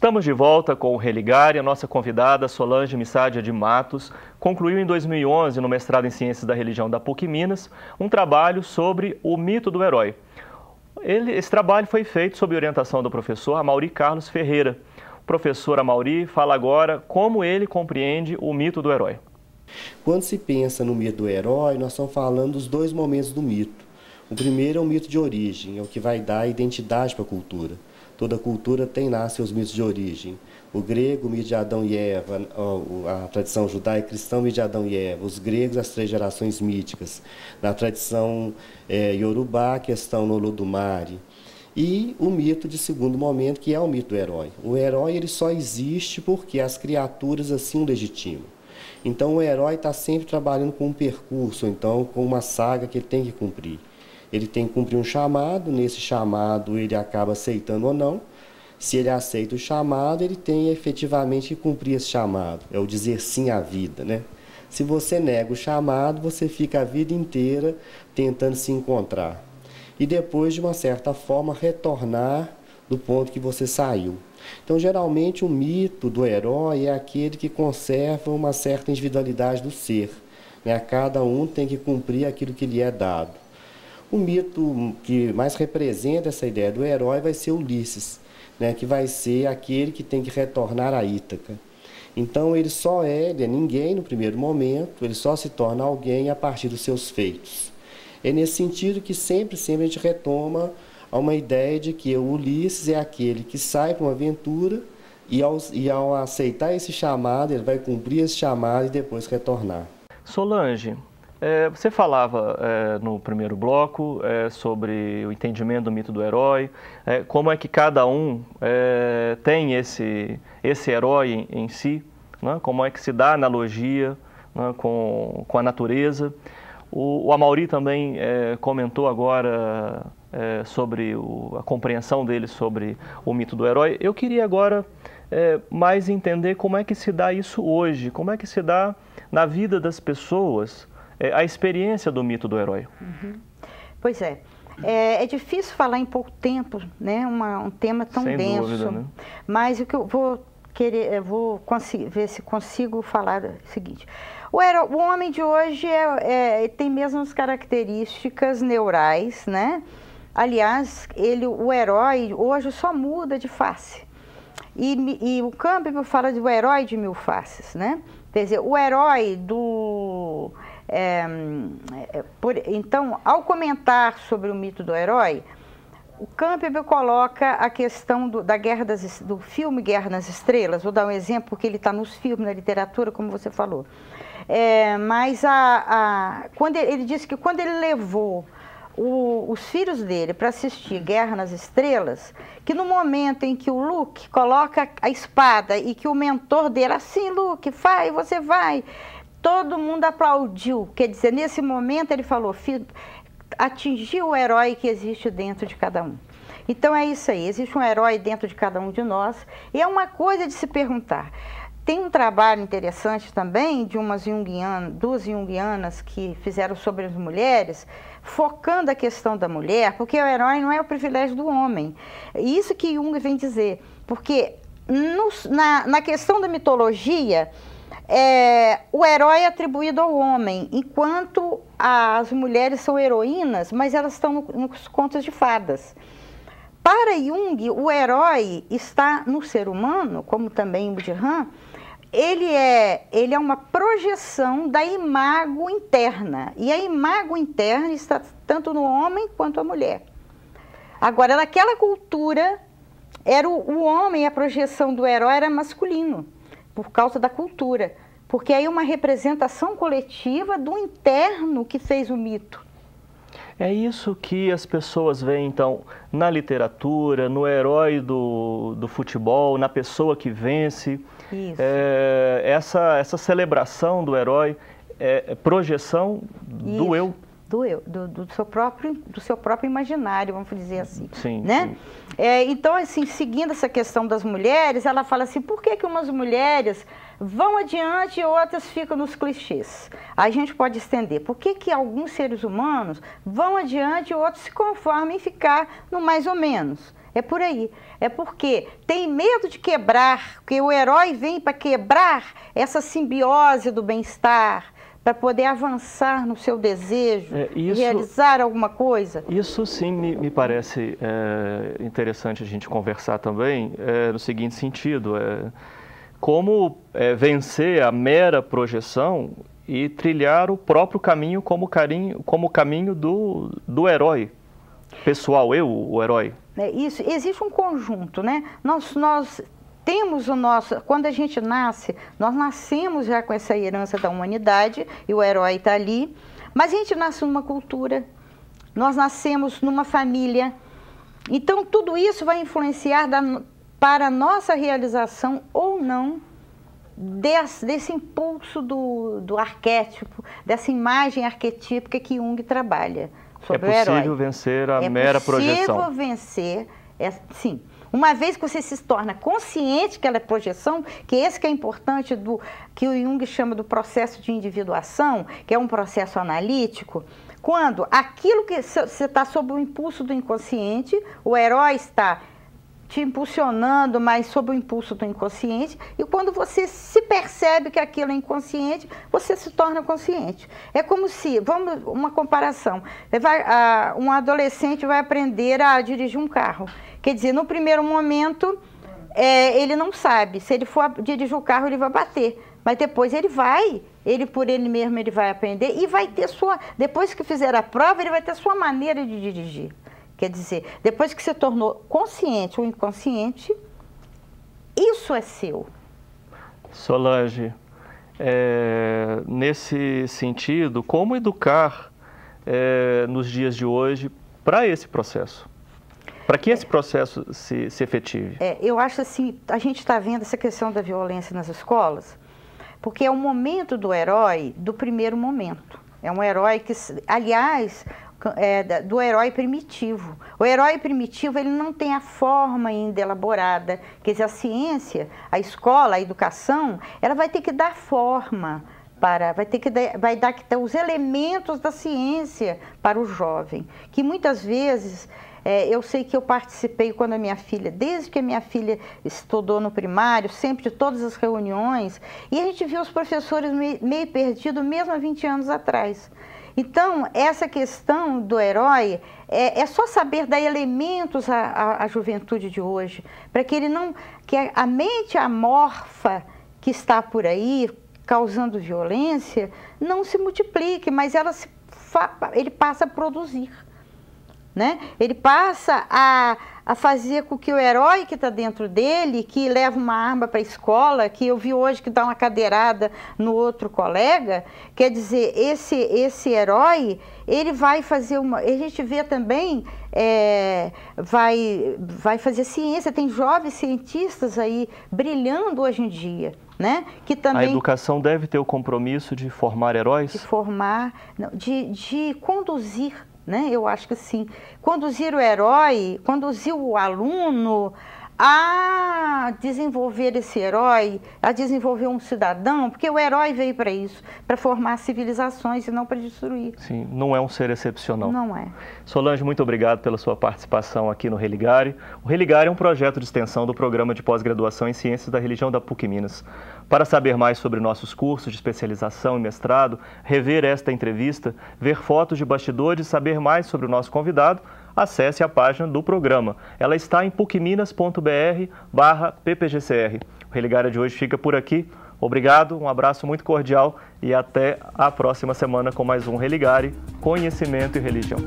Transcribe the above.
Estamos de volta com o Religar e a nossa convidada Solange Missádia de Matos concluiu em 2011, no mestrado em Ciências da Religião da PUC Minas, um trabalho sobre o mito do herói. Esse trabalho foi feito sob orientação do professor Amaury Carlos Ferreira. O professor Amaury fala agora como ele compreende o mito do herói. Quando se pensa no mito do herói, nós estamos falando dos dois momentos do mito. O primeiro é o mito de origem, é o que vai dar identidade para a cultura. Toda cultura tem lá seus mitos de origem. O grego, o mito de Adão e Eva, a tradição judaico-cristã, o mito de Adão e Eva. Os gregos, as 3 gerações míticas. Na tradição iorubá, a questão no Olodumare. E o mito de segundo momento, que é o mito do herói. O herói ele só existe porque as criaturas assim o legitimam. Então o herói está sempre trabalhando com um percurso, então com uma saga que ele tem que cumprir. Ele tem que cumprir um chamado, nesse chamado ele acaba aceitando ou não. Se ele aceita o chamado, ele tem efetivamente que cumprir esse chamado. É o dizer sim à vida, né? Se você nega o chamado, você fica a vida inteira tentando se encontrar. E depois, de uma certa forma, retornar do ponto que você saiu. Então, geralmente, o mito do herói é aquele que conserva uma certa individualidade do ser, né? Cada um tem que cumprir aquilo que lhe é dado. O mito que mais representa essa ideia do herói vai ser Ulisses, né, que vai ser aquele que tem que retornar a Ítaca. Então ele é ninguém no primeiro momento, ele só se torna alguém a partir dos seus feitos. É nesse sentido que sempre a gente retoma a uma ideia de que o Ulisses é aquele que sai para uma aventura e ao aceitar esse chamado, ele vai cumprir esse chamado e depois retornar. Solange, você falava no primeiro bloco sobre o entendimento do mito do herói, como é que cada um tem esse herói em si, né? Como é que se dá a analogia, né, com a natureza. O Amaury também comentou agora sobre a compreensão dele sobre o mito do herói. Eu queria agora mais entender como é que se dá isso hoje, como é que se dá na vida das pessoas a experiência do mito do herói. Uhum. Pois é. É difícil falar em pouco tempo, né? Um tema tão Sem denso. dúvida, né? Mas o que eu vou ver se consigo falar é o seguinte. O homem de hoje tem mesmo as características neurais, né? Aliás, o herói hoje só muda de face. E o Campbell fala do herói de 1000 faces, né? Quer dizer, o herói do... Então, ao comentar sobre o mito do herói, o Campbell coloca a questão do filme Guerra nas Estrelas. Vou dar um exemplo, porque ele está nos filmes, na literatura, como você falou. Mas quando ele disse que quando ele levou os filhos dele para assistir Guerra nas Estrelas, que no momento em que o Luke coloca a espada e que o mentor dele, assim, Luke, vai, você vai... Todo mundo aplaudiu, quer dizer, nesse momento ele falou, atingiu o herói que existe dentro de cada um. Então é isso aí, existe um herói dentro de cada um de nós, e é uma coisa de se perguntar. Tem um trabalho interessante também de duas junguianas que fizeram sobre as mulheres, focando a questão da mulher, porque o herói não é o privilégio do homem. Isso que Jung vem dizer, porque na questão da mitologia, o herói é atribuído ao homem, enquanto as mulheres são heroínas, mas elas estão nos contos de fadas. Para Jung, o herói está no ser humano, como também em Budhan, ele é uma projeção da imago interna, e a imago interna está tanto no homem quanto a mulher. Agora, naquela cultura, o homem, a projeção do herói era masculino, por causa da cultura, porque aí uma representação coletiva do interno que fez o mito. É isso que as pessoas veem, então, na literatura, no herói do futebol, na pessoa que vence. Isso. Essa celebração do herói é projeção do Isso. eu. Do eu, do seu próprio imaginário, vamos dizer assim. Sim, né? sim. Então, assim, seguindo essa questão das mulheres, ela fala assim, por que umas mulheres vão adiante e outras ficam nos clichês? Aí a gente pode estender, por que alguns seres humanos vão adiante e outros se conformam em ficar no mais ou menos? É por aí. É porque tem medo de quebrar, porque o herói vem para quebrar essa simbiose do bem-estar, para poder avançar no seu desejo, realizar alguma coisa. Isso sim me parece interessante a gente conversar também, no seguinte sentido, como vencer a mera projeção e trilhar o próprio caminho como caminho do herói pessoal, o herói. Isso, existe um conjunto, né? Nós temos o nosso, quando a gente nasce, nós nascemos já com essa herança da humanidade e o herói está ali, mas a gente nasce numa cultura, nós nascemos numa família, então tudo isso vai influenciar para a nossa realização ou não desse impulso do arquétipo, dessa imagem arquetípica que Jung trabalha sobre o herói. É possível vencer a mera projeção. É possível vencer, sim. Uma vez que você se torna consciente que ela é projeção, que esse que é importante, que o Jung chama do processo de individuação, que é um processo analítico, quando aquilo que você está sob o impulso do inconsciente, o herói está te impulsionando, mas sob o impulso do inconsciente, e quando você se percebe que aquilo é inconsciente, você se torna consciente. É como se, vamos, uma comparação, um adolescente vai aprender a dirigir um carro. Quer dizer, no primeiro momento, ele não sabe, se ele for dirigir o carro, ele vai bater, mas depois ele por ele mesmo ele vai aprender e vai ter depois que fizer a prova, ele vai ter sua maneira de dirigir. Quer dizer, depois que se tornou consciente ou inconsciente, isso é seu. Solange, nesse sentido, como educar nos dias de hoje para esse processo? Para que esse processo se efetive? Eu acho assim, a gente está vendo essa questão da violência nas escolas, porque é o momento do herói do primeiro momento. É um herói que, aliás, do herói primitivo. O herói primitivo, ele não tem a forma ainda elaborada. Quer dizer, a ciência, a escola, a educação, ela vai ter que dar forma, vai dar os elementos da ciência para o jovem, que muitas vezes... eu sei que eu participei quando a minha filha, desde que a minha filha estudou no primário, sempre de todas as reuniões, e a gente viu os professores meio perdidos, mesmo há 20 anos atrás. Então, essa questão do herói é só saber dar elementos à juventude de hoje, para que que a mente amorfa que está por aí, causando violência, não se multiplique, mas ele passa a produzir. Né? Ele passa a fazer com que o herói que está dentro dele, que leva uma arma para a escola, que eu vi hoje que dá uma cadeirada no outro colega, quer dizer, esse herói, ele vai fazer a gente vê também, vai fazer ciência, tem jovens cientistas aí brilhando hoje em dia. Né? Que também, a educação deve ter o compromisso de formar heróis? De formar, não, de conduzir. Né? Eu acho que sim. Conduzir o herói, conduzir o aluno a desenvolver esse herói, a desenvolver um cidadão, porque o herói veio para isso, para formar civilizações e não para destruir. Sim, não é um ser excepcional. Não é. Solange, muito obrigado pela sua participação aqui no Religare. O Religare é um projeto de extensão do Programa de Pós-Graduação em Ciências da Religião da PUC Minas. Para saber mais sobre nossos cursos de especialização e mestrado, rever esta entrevista, ver fotos de bastidores e saber mais sobre o nosso convidado, acesse a página do programa. Ela está em pucminas.br/ppgcr. O Religare de hoje fica por aqui. Obrigado, um abraço muito cordial e até a próxima semana com mais um Religare, Conhecimento e Religião.